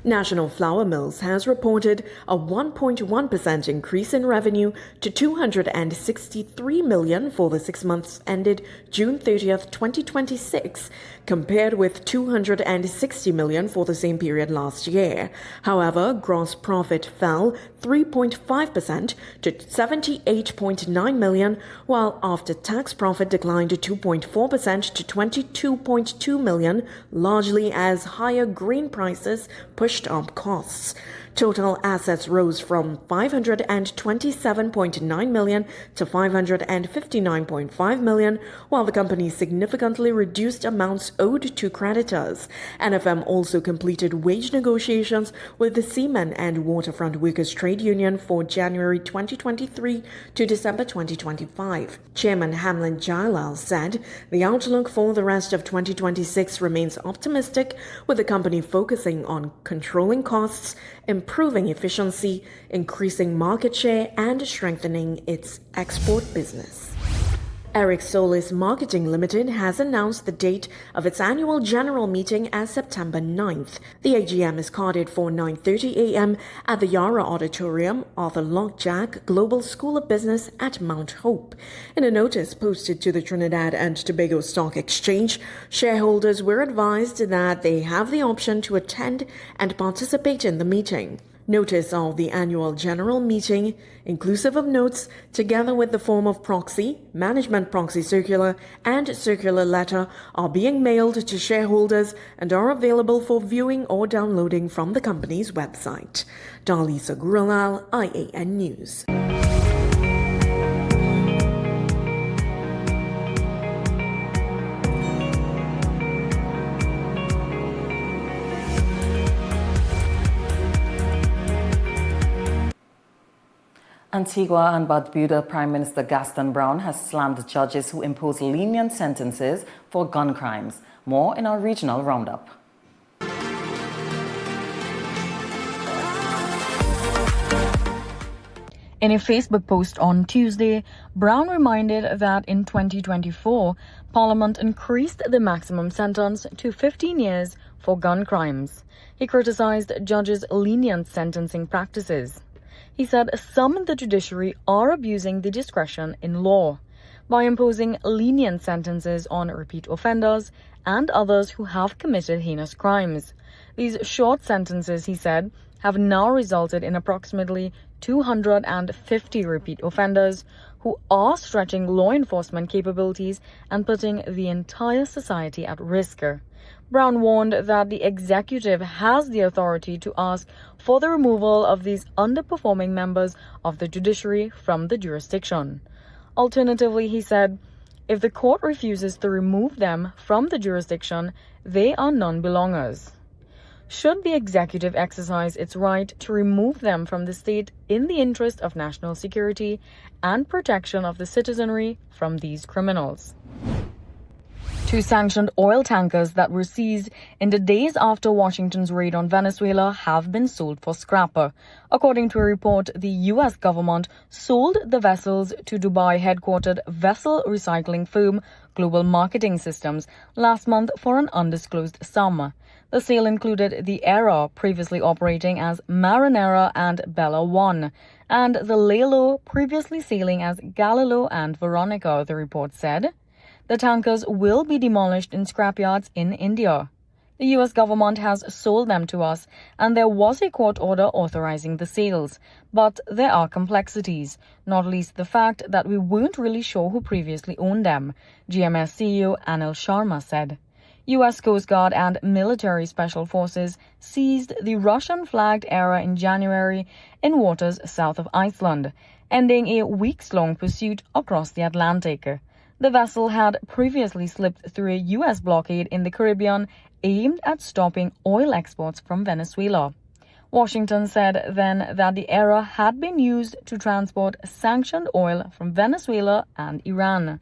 National Flour Mills has reported a 1.1% increase in revenue to $263 million for the 6 months ended June 30th, 2026, compared with $260 million for the same period last year. However, gross profit fell 3.5% to $78.9 million, while after-tax profit declined 2.4% to $22.2 million, largely as higher grain prices pushed up costs. Total assets rose from $527.9 million to $559.5 million, while the company significantly reduced amounts owed to creditors. NFM also completed wage negotiations with the Seamen and Waterfront Workers Trade Union for January 2023 to December 2025. Chairman Hamlin Jalal said the outlook for the rest of 2026 remains optimistic, with the company focusing on controlling costs, improving efficiency, increasing market share, and strengthening its export business. Eric Solis Marketing Limited has announced the date of its annual general meeting as September 9th. The AGM is carded for 9:30 a.m. at the Yara Auditorium, Arthur Lockjack Global School of Business at Mount Hope. In a notice posted to the Trinidad and Tobago Stock Exchange, shareholders were advised that they have the option to attend and participate in the meeting. Notice of the annual general meeting, inclusive of notes, together with the form of proxy, management proxy circular, and circular letter, are being mailed to shareholders and are available for viewing or downloading from the company's website. Darlisa Guralal, I.A.N. News. Antigua and Barbuda Prime Minister Gaston Brown has slammed judges who impose lenient sentences for gun crimes. More in our regional roundup. In a Facebook post on Tuesday, Brown reminded that in 2024, Parliament increased the maximum sentence to 15 years for gun crimes. He criticized judges' lenient sentencing practices. He said some in the judiciary are abusing the discretion in law by imposing lenient sentences on repeat offenders and others who have committed heinous crimes. These short sentences, he said, have now resulted in approximately 250 repeat offenders who are stretching law enforcement capabilities and putting the entire society at risk. Brown warned that the executive has the authority to ask for the removal of these underperforming members of the judiciary from the jurisdiction. Alternatively, he said, if the court refuses to remove them from the jurisdiction, they are non-belongers. Should the executive exercise its right to remove them from the state in the interest of national security and protection of the citizenry from these criminals? 2 sanctioned oil tankers that were seized in the days after Washington's raid on Venezuela have been sold for scrap. According to a report, the U.S. government sold the vessels to Dubai-headquartered vessel recycling firm Global Marketing Systems last month for an undisclosed sum. The sale included the Era, previously operating as Marinera and Bella One, and the Lelo, previously sailing as Galileo and Veronica, the report said. The tankers will be demolished in scrapyards in India. The U.S. government has sold them to us, and there was a court order authorizing the sales. But there are complexities, not least the fact that we weren't really sure who previously owned them, GMS CEO Anil Sharma said. U.S. Coast Guard and military special forces seized the Russian-flagged Era in January in waters south of Iceland, ending a weeks-long pursuit across the Atlantic. The vessel had previously slipped through a U.S. blockade in the Caribbean aimed at stopping oil exports from Venezuela. Washington said then that the Era had been used to transport sanctioned oil from Venezuela and Iran.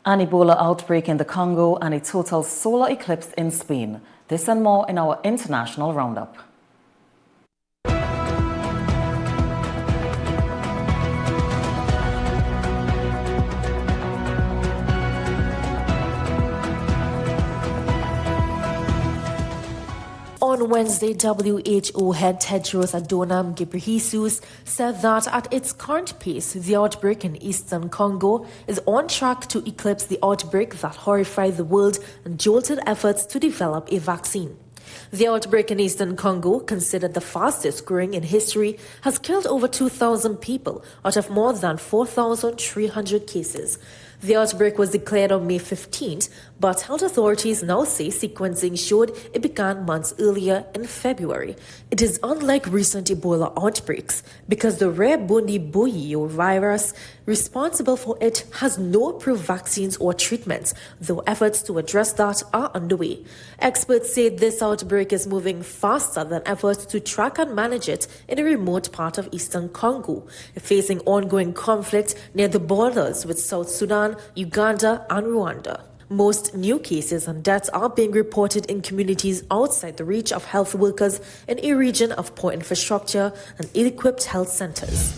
An Ebola outbreak in the Congo and a total solar eclipse in Spain. This and more in our international roundup. On Wednesday, WHO head Tedros Adhanom Ghebreyesus said that at its current pace, the outbreak in eastern Congo is on track to eclipse the outbreak that horrified the world and jolted efforts to develop a vaccine. The outbreak in eastern Congo, considered the fastest growing in history, has killed over 2,000 people out of more than 4,300 cases. The outbreak was declared on May 15th, but health authorities now say sequencing showed it began months earlier in February. It is unlike recent Ebola outbreaks because the rare Bundibugyo virus responsible for it has no approved vaccines or treatments, though efforts to address that are underway. Experts say this outbreak is moving faster than efforts to track and manage it in a remote part of eastern Congo, facing ongoing conflict near the borders with South Sudan, Uganda, and Rwanda. Most new cases and deaths are being reported in communities outside the reach of health workers in a region of poor infrastructure and ill-equipped health centers.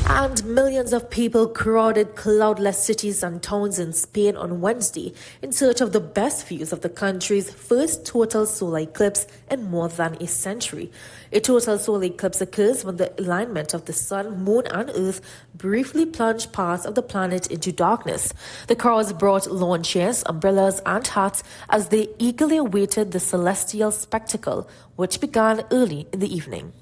And millions of people crowded cloudless cities and towns in Spain on Wednesday in search of the best views of the country's first total solar eclipse in more than a century. A total solar eclipse occurs when the alignment of the sun, moon, and earth briefly plunge parts of the planet into darkness. The crowds brought lawn chairs, umbrellas, and hats as they eagerly awaited the celestial spectacle, which began early in the evening.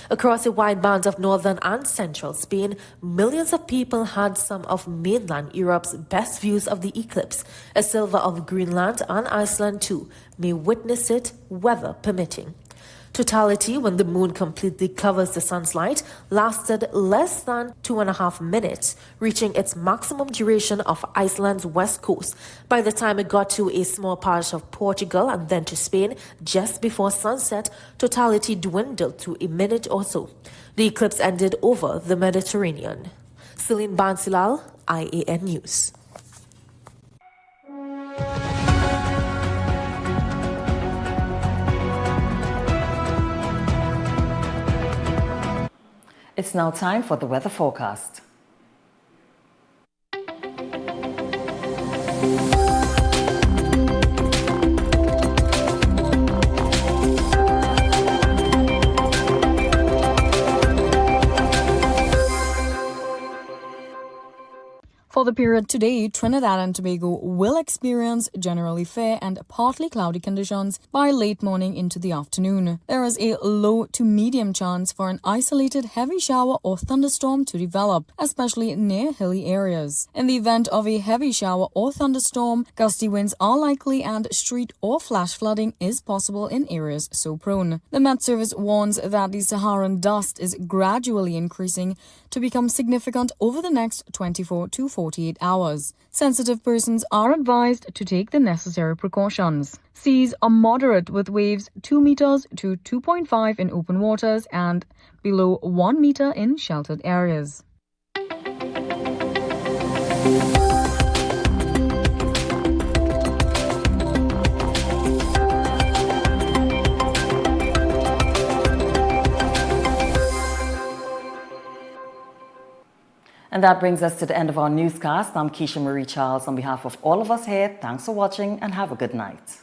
Across a wide band of northern and central Spain, millions of people had some of mainland Europe's best views of the eclipse. A silver of Greenland and Iceland too may witness it, weather permitting. Totality, when the moon completely covers the sun's light, lasted less than 2.5 minutes, reaching its maximum duration of Iceland's west coast. By the time it got to a small part of Portugal and then to Spain, just before sunset, totality dwindled to a minute or so. The eclipse ended over the Mediterranean. Celine Bansilal, I.A.N. News. It's now time for the weather forecast. For the period today, Trinidad and Tobago will experience generally fair and partly cloudy conditions by late morning into the afternoon. There is a low to medium chance for an isolated heavy shower or thunderstorm to develop, especially near hilly areas. In the event of a heavy shower or thunderstorm, gusty winds are likely and street or flash flooding is possible in areas so prone. The Met Service warns that the Saharan dust is gradually increasing to become significant over the next 24 to 48 hours. Sensitive persons are advised to take the necessary precautions. Seas are moderate with waves 2 meters to 2.5 in open waters and below 1 meter in sheltered areas. And that brings us to the end of our newscast. I'm Keisha Marie Charles. On behalf of all of us here, thanks for watching and have a good night.